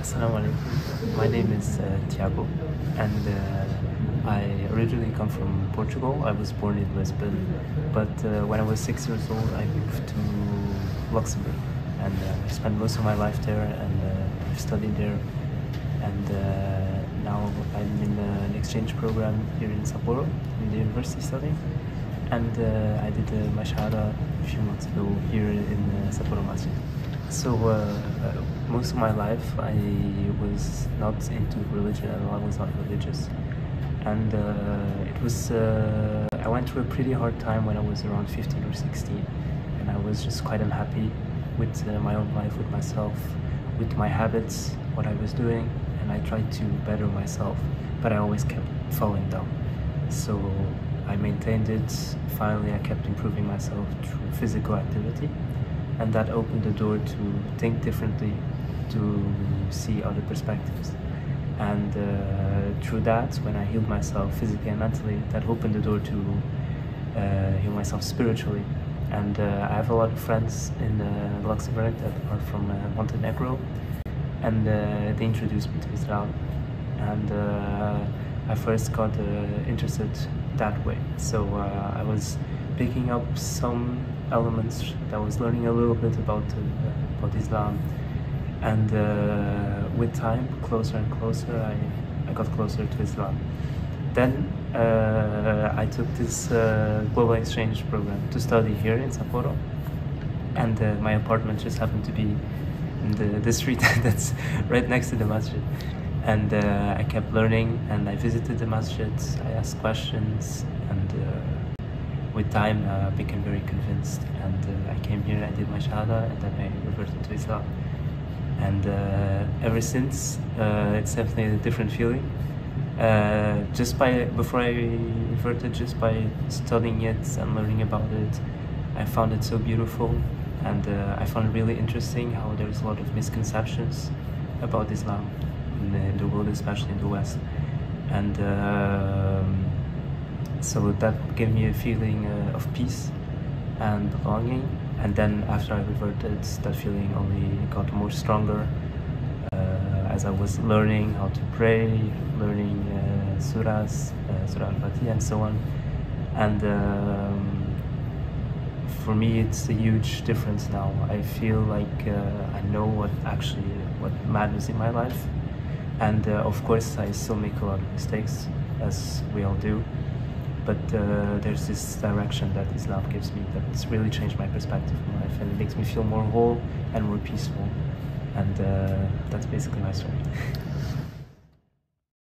Assalamu alaikum. My name is Tiago, and I originally come from Portugal. I was born in Lisbon, but when I was 6 years old, I moved to Luxembourg, and I spent most of my life there, and I've studied there, and now I'm in an exchange program here in Sapporo, in the university studying, and I did my shahada a few months ago here in Sapporo Masjid. So most of my life I was not into religion at all. I was not religious, and I went through a pretty hard time when I was around 15 or 16, and I was just quite unhappy with my own life, with myself, with my habits, what I was doing, and I tried to better myself, but I always kept falling down. So I maintained it. Finally, I kept improving myself through physical activity, and that opened the door to think differently, to see other perspectives. And through that, when I healed myself physically and mentally, that opened the door to heal myself spiritually. And I have a lot of friends in Luxembourg that are from Montenegro, and they introduced me to Islam. And I first got interested that way. So I was picking up some elements. I was learning a little bit about Islam, and with time, closer and closer, I got closer to Islam. Then I took this global exchange program to study here in Sapporo, and my apartment just happened to be in the street that's right next to the masjid. And I kept learning, and I visited the masjid, I asked questions, and with time I became very convinced, and I came here, I did my shahada, and then I reverted to Islam. And ever since, it's definitely a different feeling. Before I reverted, just by studying it and learning about it, I found it so beautiful, and I found it really interesting how there's a lot of misconceptions about Islam in the world, especially in the West. And so that gave me a feeling of peace and belonging. And then after I reverted, that feeling only got more stronger as I was learning how to pray, learning surahs, Surah Al-Fatiha and so on. And for me, it's a huge difference now. I feel like I know what matters in my life. And of course, I still make a lot of mistakes, as we all do. But there's this direction that Islam gives me that's really changed my perspective in life, and it makes me feel more whole and more peaceful. And that's basically my story.